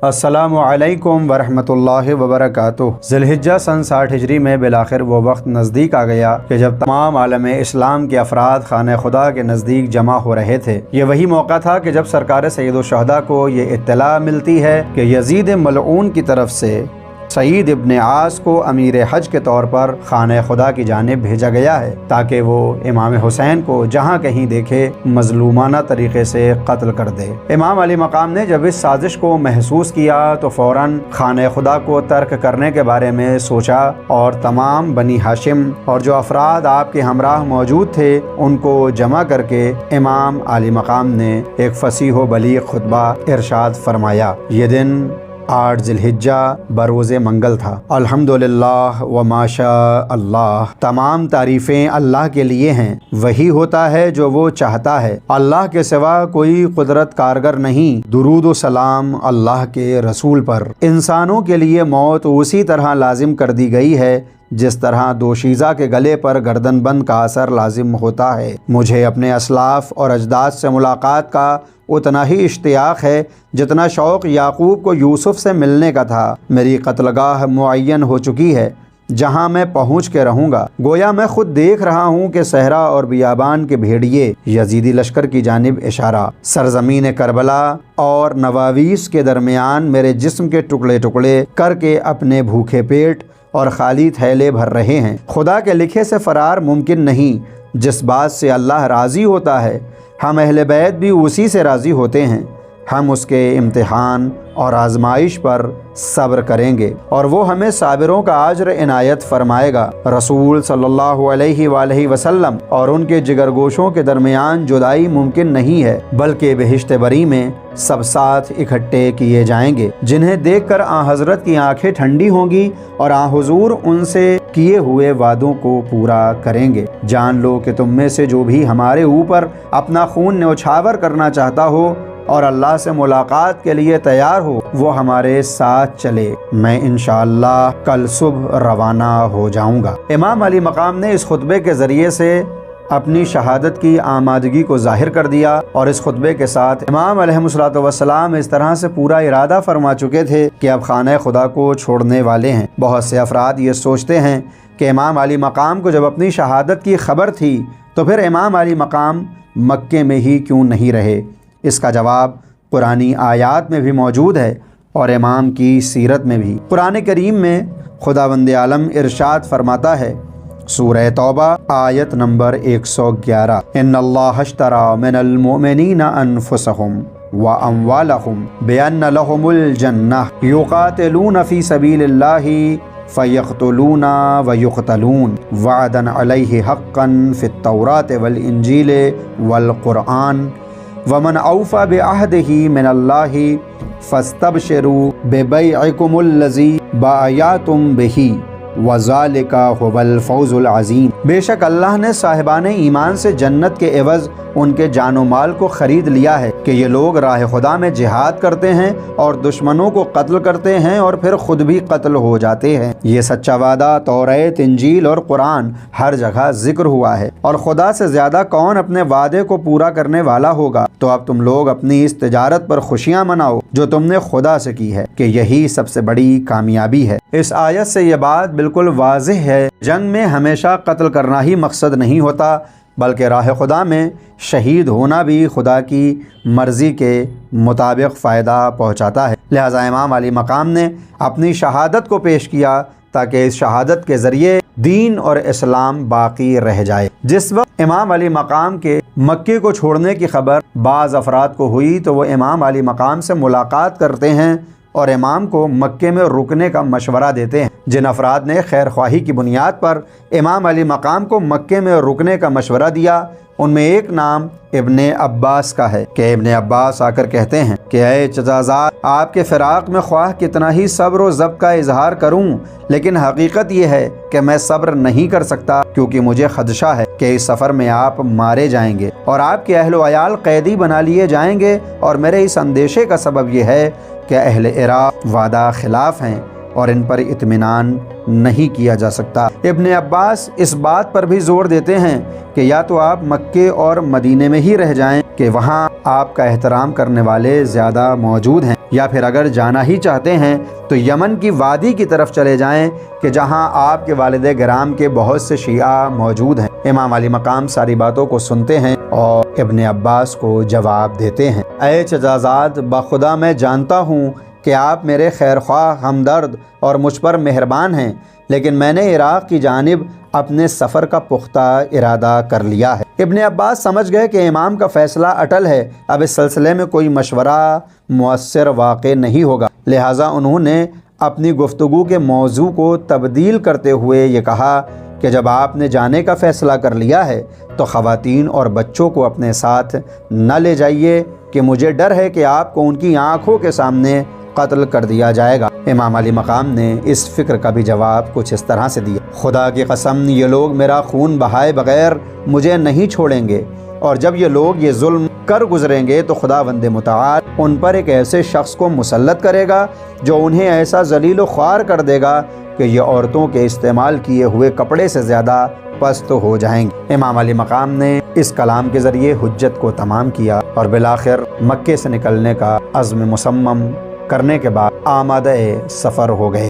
अस्सलामु अलैकुम वरहमतुल्लाहि वबरकातुह। ज़िलहिज्जा सन 60 हिजरी में बिलाखिर वो वक्त नज़दीक आ गया कि जब तमाम आलम इस्लाम के अफराद खाने खुदा के नज़दीक जमा हो रहे थे। ये वही मौका था कि जब सरकार सैयद शुहदा को ये इत्तला मिलती है कि यजीद मलऊन की तरफ से सईद इब्न आस को अमीर हज के तौर पर खाने खुदा की जानिब भेजा गया है ताकि वो इमाम हुसैन को जहाँ कहीं देखे मजलूमाना तरीके से कत्ल कर दे। इमाम अली मकाम ने जब इस साजिश को महसूस किया तो फ़ौरन खाने खुदा को तर्क करने के बारे में सोचा और तमाम बनी हाशिम और जो अफराद आपके हमराह मौजूद थे उनको जमा करके इमाम अली मकाम ने एक फसीह व बलीग खुतबा इरशाद फरमाया। ये दिन 8 ज़िलहिज्जा बरोज़े मंगल था। अल्हम्दुलिल्लाह व माशा अल्लाह, तमाम तारीफ़ें अल्लाह के लिए हैं। वही होता है जो वो चाहता है, अल्लाह के सिवा कोई कुदरत कारगर नहीं। दुरूद व सलाम अल्लाह के रसूल पर। इंसानों के लिए मौत उसी तरह लाजिम कर दी गई है जिस तरह दोशीज़ा के गले पर गर्दन बंद का असर लाजिम होता है। मुझे अपने असलाफ और अजदाद से मुलाकात का उतना ही इश्तियाक है जितना शौक़ याकूब को यूसुफ से मिलने का था। मेरी कत्लगाह मुअय्यन हो चुकी है जहाँ मैं पहुँच के रहूँगा। गोया मैं खुद देख रहा हूँ कि सहरा और बियाबान के भेड़िए यजीदी लश्कर की जानिब इशारा। सरजमीन करबला और नवावीस के दरमियान मेरे जिस्म के टुकड़े टुकड़े करके अपने भूखे पेट और खाली थैले भर रहे हैं। खुदा के लिखे से फ़रार मुमकिन नहीं। जिस बात से अल्लाह राज़ी होता है हम अहले बैत भी उसी से राज़ी होते हैं। हम उसके इम्तिहान और आजमाइश पर सब्र करेंगे और वो हमें साबिरों का अज्र इनायत फरमाएगा। रसूल सल्लल्लाहु अलैहि वसल्लम और उनके जिगरगोशों के दरमियान जुदाई मुमकिन नहीं है, बल्कि बहिश्त बरी में सब साथ इकट्ठे किए जाएंगे जिन्हें देखकर आ हज़रत की आंखें ठंडी होंगी और आ हुजूर उनसे किए हुए वादों को पूरा करेंगे। जान लो कि तुम में से जो भी हमारे ऊपर अपना खून न्यौछावर करना चाहता हो और अल्लाह से मुलाकात के लिए तैयार हो वो हमारे साथ चले। मैं इंशाअल्लाह कल सुबह रवाना हो जाऊंगा। इमाम अली मकाम ने इस खुतबे के ज़रिए से अपनी शहादत की आमादगी को ज़ाहिर कर दिया और इस खुतबे के साथ इमाम अलैहिस्सलातु वस्सलाम इस तरह से पूरा इरादा फरमा चुके थे कि अब खाने खुदा को छोड़ने वाले हैं। बहुत से अफराद ये सोचते हैं कि इमाम अली मकाम को जब अपनी शहादत की खबर थी तो फिर इमाम अली मकाम मक्के में ही क्यों नहीं रहे। इसका जवाब कुरानी आयात में भी मौजूद है और इमाम की सीरत में भी। कुरान करीम में खुदावंद आलम इरशाद फरमाता है, सूरह तौबा आयत नंबर 111, इन्नल्लाह अश्तरा मिनल मुमिनीना अनफुसहुम व अम्वालहुम बिअन्न लहुमुल जन्नह युकातिलूना फी सबीलिल्लाहि फयक़्तुलूना व युक़्तलून वअदन अलैहि हक़्क़न फित तौरात वल इंजील वल कुरआन वमन औफ़ा बिअहदिही मिनल्लाहि फस्तबशिरू बिबैइकुमुल्लज़ी बायातुम बिही वज़ालिका हुवल फ़ौज़ुल अज़ीम। बेशक अल्लाह ने साहिबान ईमान से जन्नत के एवज़ उनके जानो माल को ख़रीद लिया है कि ये लोग राह खुदा में जिहाद करते हैं और दुश्मनों को कत्ल करते हैं और फिर ख़ुद भी कत्ल हो जाते हैं। ये सच्चा वादा तौरात, इंजील और कुरान हर जगह ज़िक्र हुआ है और खुदा से ज़्यादा कौन अपने वादे को पूरा करने वाला होगा। तो अब तुम लोग अपनी इस तिजारत पर खुशियाँ मनाओ जो तुमने खुदा से की है कि यही सबसे बड़ी कामयाबी है। इस आयत से ये बात बिल्कुल वाज़ेह है, जंग में हमेशा कत्ल करना ही मकसद नहीं होता, बल्कि राह खुदा में शहीद होना भी खुदा की मर्ज़ी के मुताबिक फ़ायदा पहुँचाता है। लिहाजा इमाम अली मकाम ने अपनी शहादत को पेश किया ताकि इस शहादत के ज़रिए दीन और इस्लाम बाकी रह जाए। जिस वक्त इमाम अली मकाम के मक्के को छोड़ने की खबर बाज़ अफराद को हुई तो वो इमाम अली मकाम से मुलाकात करते हैं और इमाम को मक्के में रुकने का मशवरा देते हैं। जिन अफराद ने खैर ख्वाही की बुनियाद पर इमाम अली मकाम को मक्के में रुकने का मशवरा दिया उनमें एक नाम इब्ने अब्बास का है कि इब्ने अब्बास आकर कहते हैं कि ऐ चचाज़ाद, आपके फ़िराक़ में ख्वाह कितना ही सब्र व ज़ब्त का इजहार करूं, लेकिन हकीकत यह है कि मैं सब्र नहीं कर सकता क्योंकि मुझे खदशा है कि इस सफ़र में आप मारे जाएंगे और आपके अहलो अयाल कैदी बना लिए जाएंगे और मेरे इस अंदेशे का सबब यह है कि अहले इराक़ वादा खिलाफ़ हैं और इन पर इत्मीनान नहीं किया जा सकता। इब्ने अब्बास इस बात पर भी जोर देते हैं कि या तो आप मक्के और मदीने में ही रह जाएं कि वहाँ आपका एहतराम करने वाले ज़्यादा मौजूद हैं, یا پھر اگر جانا ہی چاہتے ہیں تو یمن کی وادی کی طرف چلے جائیں کہ جہاں آپ کے والد گرام کے بہت سے شیعہ موجود ہیں۔ امام علی مقام ساری باتوں کو سنتے ہیں اور ابن عباس کو جواب دیتے ہیں، اے چچازاد، بخدا میں جانتا ہوں کہ آپ میرے خیرخواہ، ہمدرد اور مجھ پر مہربان ہیں، لیکن میں نے عراق کی جانب اپنے سفر کا پختہ ارادہ کر لیا ہے۔ ابن عباس سمجھ گئے کہ امام کا فیصلہ اٹل ہے، اب اس سلسلے میں کوئی مشورہ مؤثر واقع نہیں ہوگا، لہٰذا انہوں نے اپنی گفتگو کے موضوع کو تبدیل کرتے ہوئے یہ کہا کہ جب آپ نے جانے کا فیصلہ کر لیا ہے تو خواتین اور بچوں کو اپنے ساتھ نہ لے جائیے کہ مجھے ڈر ہے کہ آپ کو ان کی آنکھوں کے سامنے قتل کر دیا جائے گا۔ امام علی مقام نے اس فکر کا بھی جواب کچھ اس طرح سے دیا، خدا کی قسم یہ لوگ میرا خون بہائے بغیر مجھے نہیں چھوڑیں گے، اور جب یہ لوگ یہ ظلم کر گزریں گے تو خداوند متعال ان پر ایک ایسے شخص کو مسلط کرے گا جو انہیں ایسا ذلیل و خوار کر دے گا کہ یہ عورتوں کے استعمال کیے ہوئے کپڑے سے زیادہ پست ہو جائیں گے۔ امام علی مقام نے اس کلام کے ذریعے حجت کو تمام کیا اور بالآخر مکے سے نکلنے کا عزم مصمم کرنے کے بعد آمادہ سفر ہو گئے۔